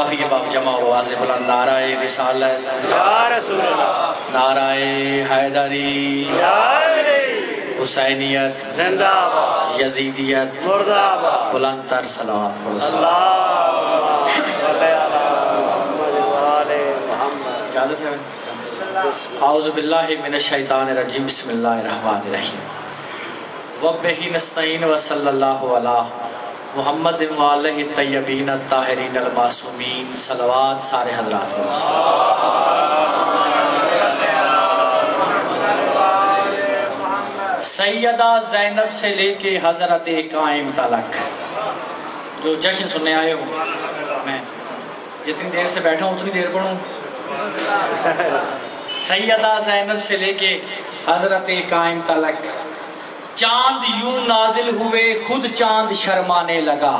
کافی کے باب جمع آواز بلند نعرہ رسالت یا رسول اللہ، نعرہ حیدری حسینیت زندہ آباد، یزیدیت مردہ آباد، بلند تر صلوات اللہم صلی علی محمد و آل محمد۔ اجازت ہے؟ اعوذ باللہ من الشیطان الرجیم، بسم اللہ الرحمن الرحیم۔ وَبِهِ نَسْتَعِينُ وَصَلَّى اللَّهُ عَلَىٰ محمد وآلہ الطیبین الطاہرین المعصومین، صلوات سارے حضرات کو۔ سیدہ زینب سے لے کے حضرت قائم تلک، جو جشن سننے آئے ہو، میں جتنی دیر سے بیٹھا ہوں اتنی دیر پڑھوں۔ سیدہ زینب سے لے کے حضرت قائم تلک، چاند یوں نازل ہوئے خود چاند شرمانے لگا۔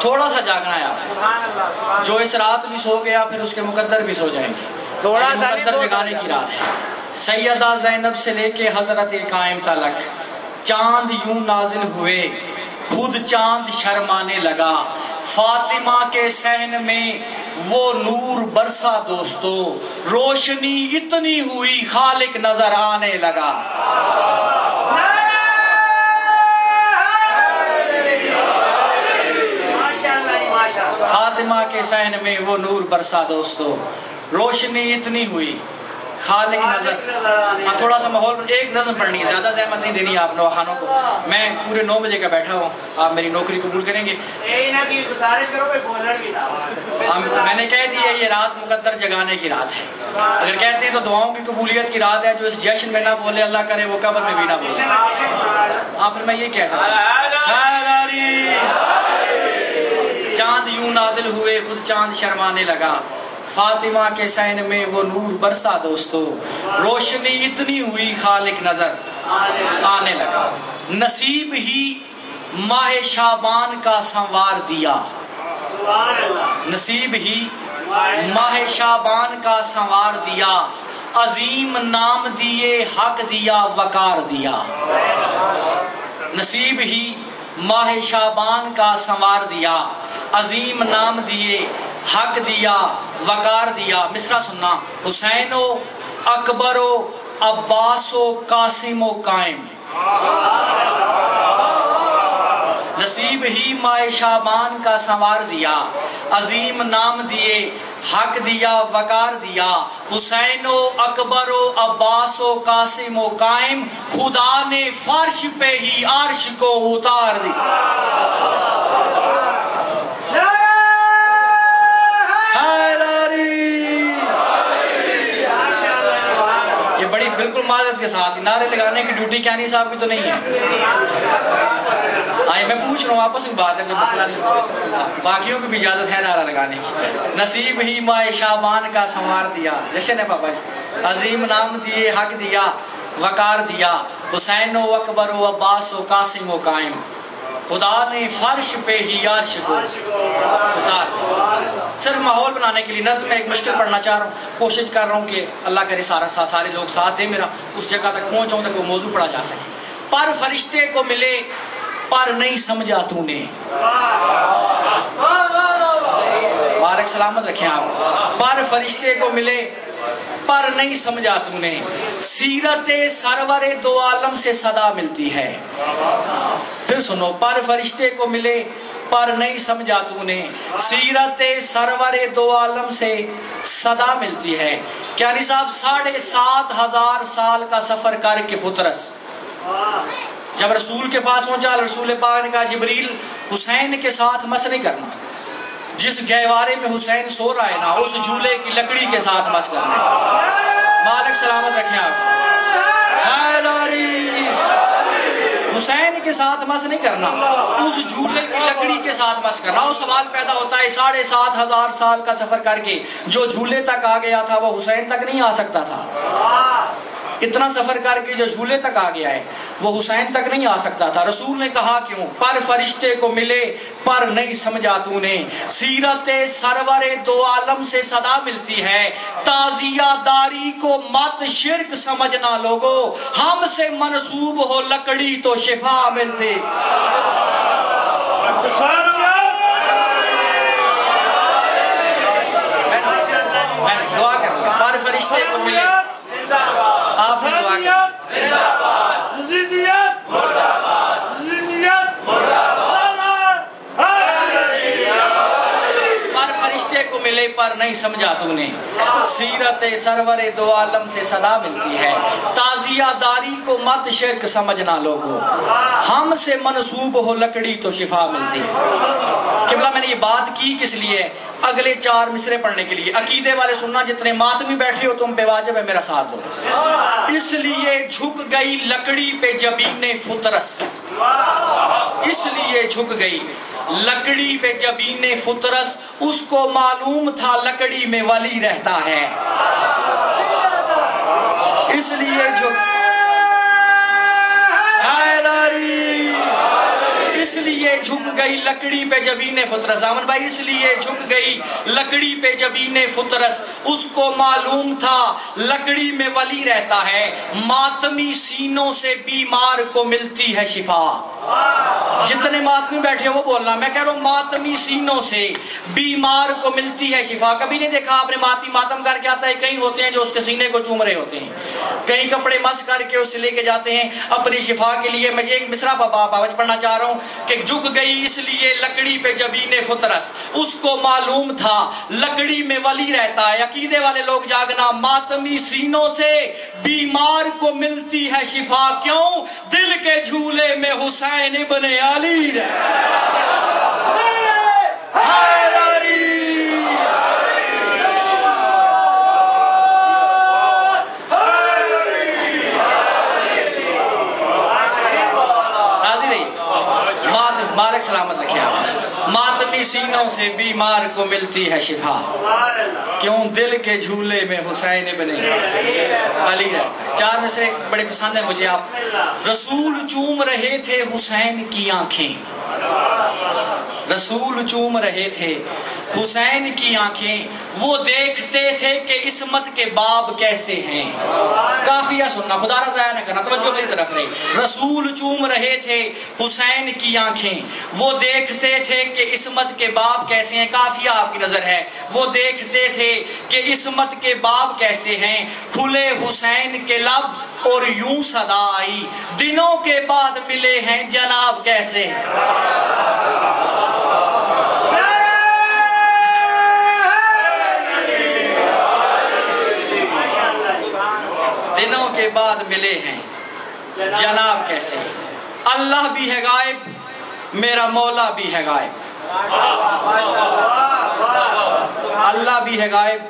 تھوڑا سا جاگنا یار، جو اس رات بھی سو گیا پھر اس کے مقدر بھی سو جائیں گے، تھوڑا سا مقدر جگانے کی رات ہے۔ سیدہ زینب سے لے کے حضرت قائم تلک، چاند یوں نازل ہوئے خود چاند شرمانے لگا، فاطمہ کے صحن میں وہ نور برسا دوستو، روشنی اتنی ہوئی خالق نظر آنے لگا۔ فاطمہ کے صحن میں وہ نور برسا دوستو، روشنی اتنی ہوئی خالق نظر۔ تھوڑا سا ماحول، ایک نظم پڑھنی ہے، زیادہ زحمت نہیں دینی آپ نوحانوں کو۔ میں پورے 9 بجے کا بیٹھا ہوں، آپ میری نوکری قبول کریں گے؟ میں نے کہہ دیا یہ رات مقدر جگانے کی رات ہے، اگر کہتے ہیں تو دعاؤں کی قبولیت کی رات ہے۔ جو اس جشن میں نہ بولے اللہ کرے وہ قبر میں بھی نہ بولے۔ پھر میں یہ کہہ سکتا ہوں، چاند یوں نازل ہوئے خود چاند شرمانے لگا، فاطمہ کے صحن میں وہ نور برسا دوستو، روشنی اتنی ہوئی خالق نظر آنے لگا۔ نصیب ہی ماہ شعبان کا سنوار دیا، نصیب ہی ماہ شعبان کا سنوار دیا، عظیم نام دیے حق دیا وقار دیا۔ نصیب ہی ماہ شعبان کا سنوار دیا، عظیم نام دیے حق دیا وقار دیا۔ مصرع سننا، حسین و اکبر و عباس و قاسم و قائم، نصیب ہی ماہ شعبان کا سنوار دیا، عظیم نام دیے حق دیا وقار دیا، حسین و اکبر و عباس و قاسم و قائم، خدا نے فرش پہ ہی عرش کو اتار دیا۔ یہ بڑی بالکل معذرت کے ساتھ نعرے لگانے کی ڈیوٹی کیانی صاحب کی تو نہیں ہے۔ آئے میں پوچھ رہا ہوں، آپس میں بات ہے، کوئی مسئلہ نہیں، باقیوں کی بھی اجازت ہے نعرہ لگانے کی۔ نصیب ہی ماہ شعبان کا سنوار دیا، جشن ہے پاپا جی، عظیم نام دیے حق دیا وقار دیا، حسین و اکبر و عباس و قاسم و قائم، خدا نے فرش پہ ہی عرش کو اتار۔ صرف ماحول بنانے کے لیے نظم میں ایک مشکل پڑھنا چاہ رہا ہوں، کوشش کر رہا ہوں کہ اللہ کرے سارے لوگ ساتھ دیں میرا، اس جگہ تک پہنچاؤں تک وہ موضوع پڑھا جا سکے۔ پر فرشتے کو ملے پر نہیں سمجھا تو نے، بارک سلامت رکھیں آپ۔ پر فرشتے کو ملے پر نہیں سمجھا تو نے، سیرت سرور دو عالم سے صدا ملتی ہے۔ پھر سنو، پر فرشتے کو ملے پر نہیں سمجھا تو نے، سیرت سرور دو عالم سے صدا ملتی ہے۔ کیانی صاحب 7,500 سال کا سفر کر کے فطرس جب رسول کے پاس پہنچا، رسول پاک نے کہا جبریل حسین کے ساتھ مس نہیں کرنا، جس گہوارے میں حسین سو رہا ہے نا اس جھولے کی لکڑی کے ساتھ مس کرنا۔ مالک سلامت رکھیں آپ۔ حیدری حسین کے ساتھ مس نہیں کرنا، اس جھولے کی لکڑی کے ساتھ مس کرنا۔ اور سوال پیدا ہوتا ہے 7,500 سال کا سفر کر کے جو جھولے تک آ گیا تھا وہ حسین تک نہیں آ سکتا تھا؟ اتنا سفر کر کے جو جھولے تک آ گیا ہے وہ حسین تک نہیں آ سکتا تھا۔ رسول نے کہا کیوں؟ پر فرشتے کو ملے پر نہیں سمجھا تو نے، سیرت سرور دو عالم سے صدا ملتی ہے، تعزیہ داری کو مت شرک سمجھنا لوگو، ہم سے منسوب ہو لکڑی تو شفا ملتی۔ پر نہیں سمجھا تو نے، سیرت سرور دو عالم سے صدا ملتی ہے، تازیہ داری کو مت شرک سمجھنا لوگوں، ہم سے منسوب ہو لکڑی تو شفا ملتی ہے۔ قبلہ میں نے یہ بات کی کس لیے؟ اگلے 4 مصرے پڑھنے کے لیے۔ عقیدے والے سننا، جتنے ماتمی بیٹھے ہو تم پہ واجب ہے میرا ساتھ ہو۔ اس لیے جھک گئی لکڑی پہ جبین فطرس، اس لیے جھک گئی لکڑی پہ جبین فطرس، اس کو معلوم تھا لکڑی میں ولی رہتا ہے، اس لیے اس لیے جھک گئی لکڑی پہ جبین فطرس۔ آمن بھائی، اس لیے جھک گئی لکڑی پہ جبین فطرس، اس کو معلوم تھا لکڑی میں ولی رہتا ہے، ماتمی سینوں سے بیمار کو ملتی ہے شفا۔ جتنے ماتمی بیٹھے وہ بولنا، میں کہہ رہا ہوں ماتمی سینوں سے بیمار کو ملتی ہے شفا۔ کبھی نہیں دیکھا آپ نے ماتمی ماتم کر کے آتا ہے، کئی ہوتے ہیں جو اس کے سینے کو چوم رہے ہوتے ہیں، کئی کپڑے مس کر کے اس سے لے کے جاتے ہیں اپنی شفا کے لیے۔ میں ایک مصرع بابا پڑھنا چاہ رہا ہوں کہ جھک گئی اس لیے لکڑی پہ جبین فطرس، اس کو معلوم تھا لکڑی میں ولی رہتا ہے۔ عقیدے والے لوگ جاگنا، ماتمی سینوں سے بیمار کو ملتی ہے شفا، کیوں؟ دل کے جھولے میں حسین ابن علی مالک سلامت رکھے آپ۔ ماتمی سینوں سے بیمار کو ملتی ہے شفا، کیوں؟ دل کے جھولے میں حسین ابن علی رہتا ہے۔ 4 میں سے بڑے پسند ہیں مجھے آپ۔ رسول چوم رہے تھے حسین کی آنکھیں، رسول چوم رہے تھے حسین کی آنکھیں، وہ دیکھتے تھے کہ عصمت کے باب کیسے ہیں۔ کافیہ سننا، خدا را ضائع نہ کرنا، توجہ میری طرف رہی۔ رسول چوم رہے تھے حسین کی آنکھیں، وہ دیکھتے تھے کہ عصمت کے باب کیسے ہیں۔ کافیہ آپ کی نظر ہے، وہ دیکھتے تھے کہ عصمت کے باب کیسے ہیں، کھلے حسین کے لب اور یوں صدا آئی، دنوں کے بعد ملے ہیں جناب کیسے ہیں۔ دنوں کے بعد ملے ہیں جناب کیسے، اللہ بھی ہے غائب میرا مولا بھی ہے غائب، اللہ بھی ہے غائب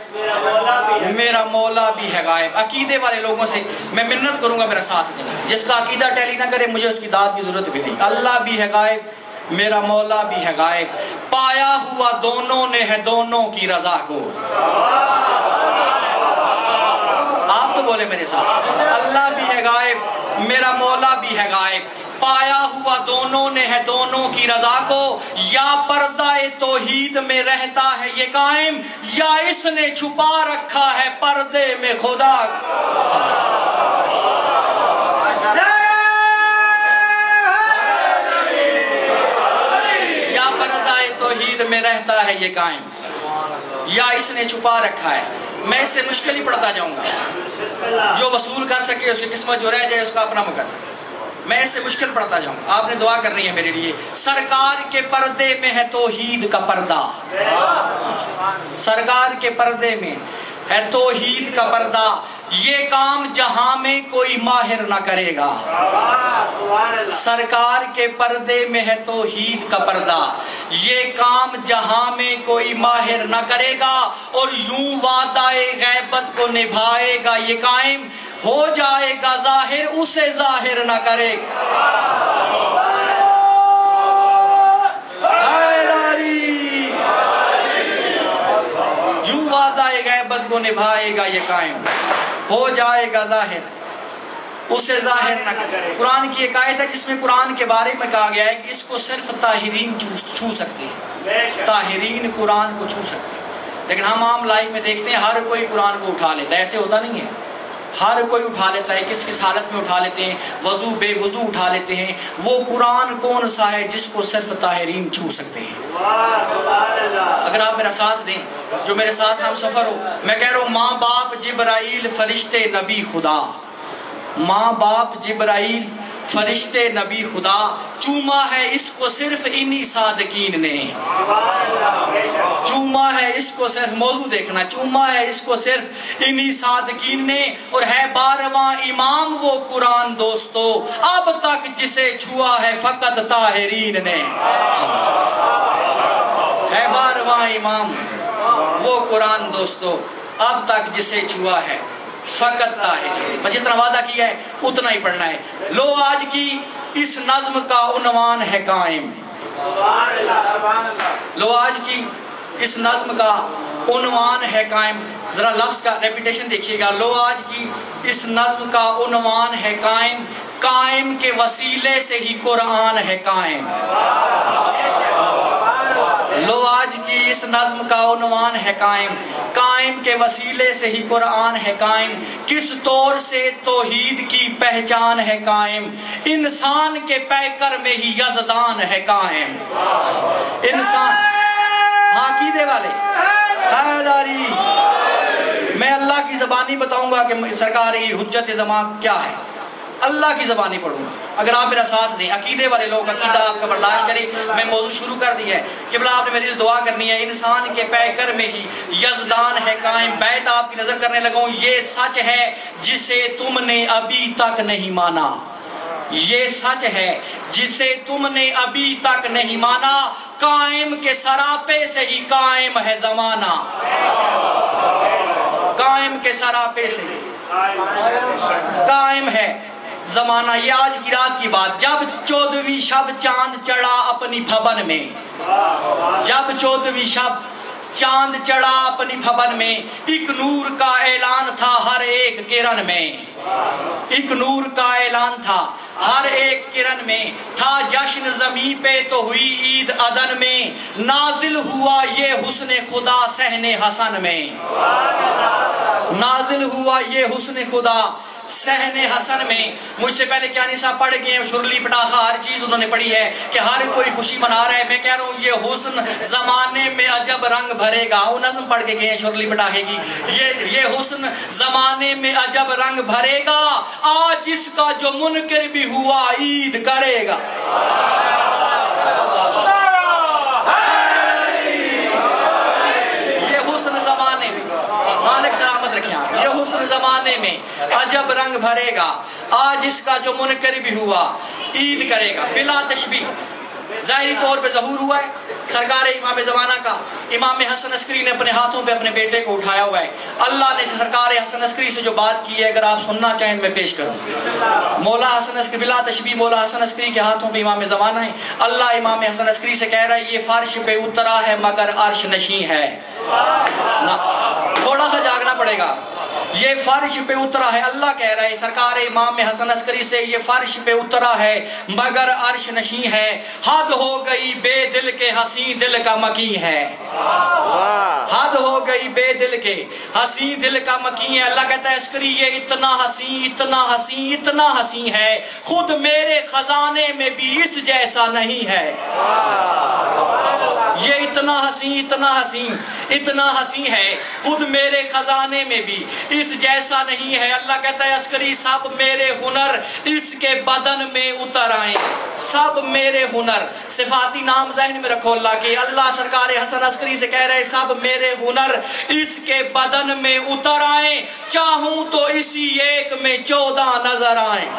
میرا مولا بھی ہے غائب۔ عقیدے والے لوگوں سے میں منت کروں گا میرا ساتھ دینا، جس کا عقیدہ ٹیلی نہ کرے مجھے اس کی داد کی ضرورت بھی نہیں۔ اللہ بھی ہے غائب میرا مولا بھی ہے غائب، پایا ہوا دونوں نے ہے دونوں کی رضا کو۔ آپ تو بولے میرے ساتھ، اللہ بھی ہے غائب میرا مولا بھی ہے غائب، پایا ہوا دونوں نے ہے دونوں کی رضا کو، یا پردہ توحید میں رہتا ہے یہ قائم، یا اس نے چھپا رکھا ہے پردے میں خدا۔ یا پردہ توحید میں رہتا ہے یہ قائم، یا اس نے چھپا رکھا ہے۔ میں اس سے مشکل ہی پڑھتا جاؤں گا، جو وصول کر سکے اس کی قسمت، جو رہ جائے اس کا اپنا مقدر۔ میں اس سے مشکل پڑھتا جاؤں گا، آپ نے دعا کرنی ہے میرے لیے۔ سرکار کے پردے میں ہے توحید کا پردہ، سرکار کے پردے میں ہے توحید کا پردہ، یہ کام جہاں میں کوئی ماہر نہ کرے گا۔ سرکار کے پردے میں ہے توحید کا پردہ، یہ کام جہاں میں کوئی ماہر نہ کرے گا، اور یوں وعدہ غیبت کو نبھائے گا یہ قائم، ہو جائے گا ظاہر اسے ظاہر نہ کرے گا۔ یوں وعدہ غیبت کو نبھائے گا یہ قائم، ہو جائے گا ظاہر اسے ظاہر نہ کرے۔ قرآن کی ایک آیت ہے جس میں قرآن کے بارے میں کہا گیا ہے کہ اس کو صرف طاہرین چھو سکتے ہیں، طاہرین قرآن کو چھو سکتے ہیں، لیکن ہم عام لائف میں دیکھتے ہیں ہر کوئی قرآن کو اٹھا لیتا ہے، ایسے ہوتا نہیں ہے، ہر کوئی اٹھا لیتا ہے، کس کس حالت میں اٹھا لیتے ہیں، وضو بے وضو اٹھا لیتے ہیں۔ وہ قرآن کون سا ہے جس کو صرف طاہرین چھو سکتے ہیں؟ اگر آپ میرا ساتھ دیں، جو میرے ساتھ ہم سفر ہو، میں کہہ رہا ہوں ماں باپ جبرائیل فرشتے نبی خدا، ماں باپ جبرائیل فرشتے نبی خدا، چوما ہے اس کو صرف انہی صادقین نے۔ چوما ہے اس کو صرف موضوع دیکھنا، چوما ہے اس کو صرف انہی صادقین نے، اور ہے 12واں امام وہ قرآن دوستو، اب تک جسے چھوا ہے فقط طاہرین نے۔ ہے 12واں امام وہ قرآن دوستو، اب تک جسے چھوا ہے فقط طاہرین۔ بس اتنا وعدہ کیا ہے اتنا ہی پڑھنا ہے۔ لو آج کی اس نظم کا عنوان ہے قائم، لو آج کی اس نظم کا عنوان ہے قائم۔ ذرا لفظ کا ریپیٹیشن دیکھیے گا، لو آج کی اس نظم کا عنوان ہے قائم، قائم کے وسیلے سے ہی قرآن ہے قائم۔ لو آج کی اس نظم کا عنوان ہے قائم، قائم کے وسیلے سے ہی قرآن ہے قائم، کس طور سے توحید کی پہچان ہے قائم، انسان کے پیکر میں ہی یزدان ہے قائم۔ انسان عقیدے والے حیداری، میں اللہ کی زبانی بتاؤں گا کہ سرکاری حجت زمان کیا ہے، اللہ کی زبانی پڑھوں گا اگر آپ میرا ساتھ دیں۔ عقیدے والے لوگ عقیدہ آپ کا برداشت کریں، میں موضوع شروع کر دیا ہے کہ بلا آپ نے میری دعا کرنی ہے، انسان کے پیکر میں ہی یزدان ہے قائم۔ بیت آپ کی نظر کرنے لگا ہوں، یہ سچ ہے جسے تم نے ابھی تک نہیں مانا، یہ سچ ہے جسے تم نے ابھی تک نہیں مانا، قائم کے سراپے سے ہی قائم ہے زمانہ، قائم کے سراپے سے قائم ہے زمانہ۔ یہ آج کی رات کی بات، جب 14ویں شب چاند چڑھا اپنی بھون میں، جب 14ویں شب چاند چڑھا اپنی بھون میں، ایک نور کا اعلان تھا ہر ایک کرن میں، ایک نور کا اعلان تھا ہر ایک کرن میں، تھا جشن زمین پہ تو ہوئی عید عدن میں، نازل ہوا یہ حسن خدا صحن حسن میں، نازل ہوا یہ حسن خدا صحن حسن میں۔ مجھ سے پہلے کیانی صاحب پڑھ گئے ہیں، شرلی پٹاخہ ہر چیز انہوں نے پڑھی ہے کہ ہر کوئی خوشی منا رہا ہے، میں کہہ رہا ہوں یہ حسن زمانے میں عجب رنگ بھرے گا، وہ نظم پڑھ کے گئے ہیں شرلی پٹاخے کی، یہ حسن زمانے میں عجب رنگ بھرے گا، آج اس کا جو منکر بھی ہوا عید کرے گا۔ یہ حسن زمانے میں، مالک سلامت رکھیں آپ، یہ حسن زمانے میں عجب رنگ بھرے گا، آج اس کا جو منکر بھی ہوا عید کرے گا۔ بلا تشبیہ ظاہری طور پہ ظہور ہوا ہے سرکار امام زمانہ کا، امام حسن عسکری نے اپنے ہاتھوں پہ اپنے بیٹے کو اٹھایا ہوا ہے۔ اللہ نے سرکار حسن عسکری سے جو بات کی ہے اگر آپ سننا چاہیں میں پیش کروں۔ مولا حسن عسکری، بلا تشبیہ مولا حسن عسکری کے ہاتھوں پہ امام زمانہ ہے، اللہ امام حسن عسکری سے کہہ رہا ہے یہ فرش پہ اترا ہے مگر عرش نشیں ہے۔ تھوڑا سا جاگنا پڑے گا، یہ فرش پہ اترا ہے، اللہ کہہ رہا ہے سرکار امام حسن عسکری سے یہ فرش پہ اترا ہے مگر عرش نشیں ہے، حد ہو گئی بے دل کے حسین دل کا مکی ہے، حد ہو گئی بے دل کے حسین دل کا مکی ہے۔ اللہ کہتا ہے عسکری یہ اتنا حسین اتنا حسین اتنا حسین ہے، خود میرے خزانے میں بھی اس جیسا نہیں ہے، یہ اتنا حسین اتنا حسین اتنا حسین ہے، خود میرے خزانے میں بھی اس جیسا نہیں ہے۔ اللہ کہتا ہے عسکری سب میرے ہنر اس کے بدن میں اتر آئیں، سب میرے ہنر، صفاتی نام ذہن میں رکھو اللہ کے، اللہ سرکار حسن عسکری سے کہہ رہے سب میرے ہنر اس کے بدن میں اتر آئیں، چاہوں تو اسی ایک میں 14 نظر آئیں،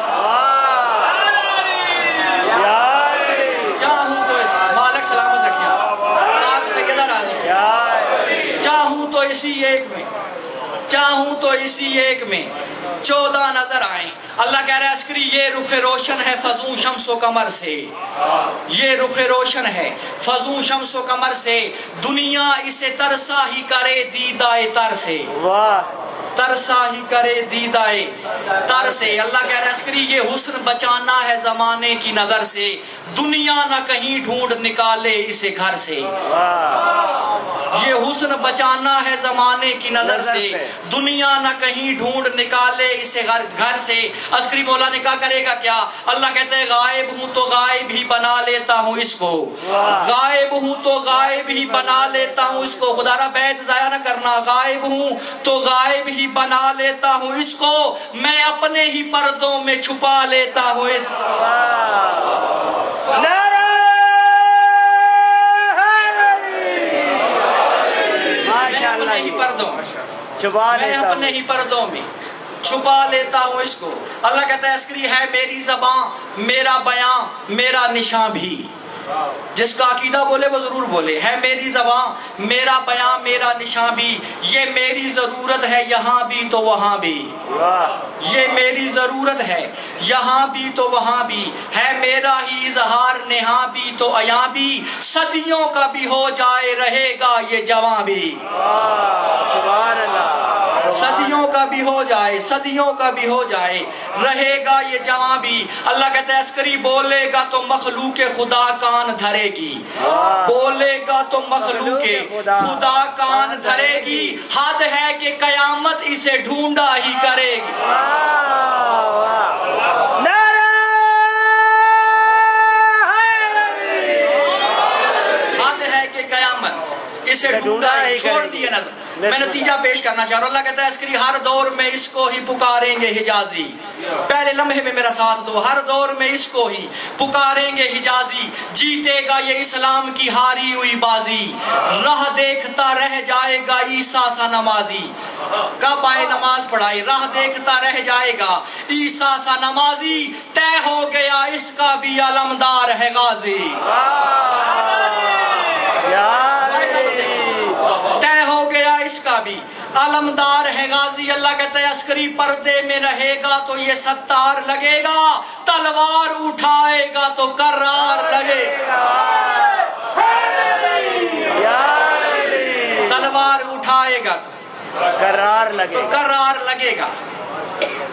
چاہوں تو مالک سلامت رکھیں آپ سے کدھر آئیں، چاہوں تو اسی ایک میں، چاہوں تو اسی ایک میں 14 نظر آئیں۔ اللہ کہہ رہا ہے عسکری یہ رخ روشن ہے فزوں شمس و قمر سے، یہ رخ روشن ہے فزوں شمس و قمر سے، دنیا اسے ترسا ہی کرے دیدائے تر سے، ترسا ہی کرے دیدائے تر سے۔ اللہ کہہ رہا ہے عسکری یہ حسن بچانا ہے زمانے کی نظر سے، دنیا نہ کہیں ڈھونڈ نکالے اسے گھر سے، یہ حسن بچانا ہے زمانے کی نظر سے، دنیا نہ کہیں ڈھونڈ نکالے اسے گھر سے۔ عسکری مولا نے کہا کرے گا کیا؟ اللہ کہتے ہیں غائب ہوں تو غائب ہی بنا لیتا ہوں اس کو، غائب ہوں تو غائب ہی بنا لیتا ہوں اس کو، خدا را بیت ضائع نہ کرنا، غائب ہوں تو غائب ہی بنا لیتا ہوں اس کو، میں اپنے ہی پردوں میں چھپا لیتا ہوں اس کو۔ پردوں میں چھپا میں لیتا اپنے ہی پردوں میں چھپا لیتا ہوں اس کو. اللہ کہتا ہے عسکری ہے میری زبان میرا بیان میرا نشان بھی. جس کا عقیدہ بولے وہ ضرور بولے ہے میری زبان میرا بیان میرا نشان بھی. یہ میری ضرورت ہے یہاں بھی تو وہاں بھی. یہ میری ضرورت ہے یہاں بھی تو وہاں بھی. ہے میرا ہی اظہار نہاں بھی تو عیاں بھی. صدیوں کا بھی ہو جائے رہے گا یہ جواں بھی. سبحان اللہ. صدیوں کا بھی ہو جائے صدیوں کا بھی ہو جائے رہے گا یہ جواں بھی. اللہ کہتا ہے عسکری بولے گا تو مخلوق خدا کان دھرے گی. بولے گا تو مخلوق خدا کان دھرے گی. حد ہے کہ قیامت اسے ڈھونڈا ہی کرے گی. حد ہے کہ قیامت اسے ڈھونڈا ہی چھوڑ دیے نظر. میں نتیجہ پیش کرنا چاہ رہا ہوں. اللہ کہتا ہے عسکری ہر دور میں اس کو ہی پکاریں گے حجازی. پہلے لمحے میں میرا ساتھ دو. ہر دور میں اس کو ہی پکاریں گے حجازی. جیتے گا یہ اسلام کی ہاری ہوئی بازی. راہ دیکھتا رہ جائے گا عیسیٰ سا نمازی. کب آئے نماز پڑھائی. راہ دیکھتا رہ جائے گا عیسیٰ سا نمازی. طے ہو گیا اس کا بھی علمدار ہے غازی. طے ہو گیا اس کا بھی علمدار ہے غازی. اللہ کہتا ہے عسکری پردے میں رہے گا تو یہ ستار لگے گا. تلوار اٹھائے گا تو کرار لگے گا. تلوار اٹھائے گا تو کرار لگے گا.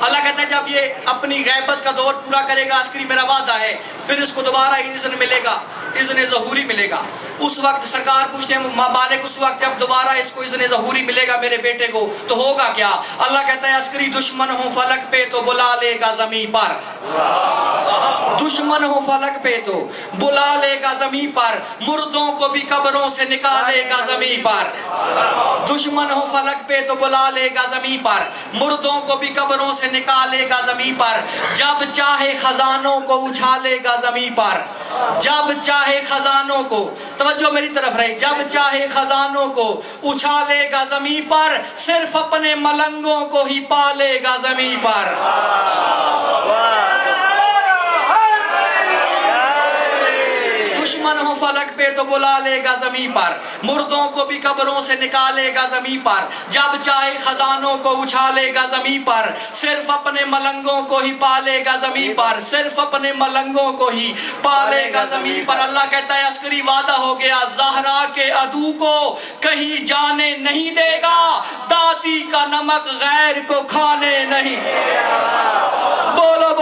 اللہ کہتا ہے جب یہ اپنی غیبت کا دور پورا کرے گا عسکری میرا وعدہ ہے پھر اس کو دوبارہ اذن ملے گا. اذن ظہوری ملے گا. اس وقت سرکار پوچھتے ہیں مالک اس وقت جب دوبارہ اس کو اذن ظہوری ملے گا میرے بیٹے کو تو ہوگا کیا. اللہ کہتا ہے عسکری دشمن ہو فلک پہ تو بلا لے گا زمین پر. دشمن ہو فلک پہ تو بلا لے گا زمین پر. مردوں کو بھی قبروں سے نکالے گا زمین پر. دشمن ہو فلک پہ تو بلا لے گا زمین پر. مردوں کو بھی قبروں سے نکالے گا زمین پر. جب چاہے خزانوں کو اچھالے گا زمین پر. جب چاہے خزانوں کو توجہ میری طرف رہے. جب چاہے خزانوں کو اچھالے گا زمین پر. صرف اپنے ملنگوں کو ہی پالے گا زمین پر. دشمن ہو فلک پہ تو بلا لے گا زمین پر. مردوں کو بھی قبروں سے نکالے گا زمین پر. جب چاہے خزانوں کو اچھالے گا زمین پر. صرف اپنے ملنگوں کو ہی پالے گا زمین پر. صرف اپنے ملنگوں کو ہی پالے گا زمین پر. اللہ کہتا ہے عسکری وعدہ ہو گیا زہرا کے عدو کو کہیں جانے نہیں دے گا. دادی کا نمک غیر کو کھانے نہیں. بولو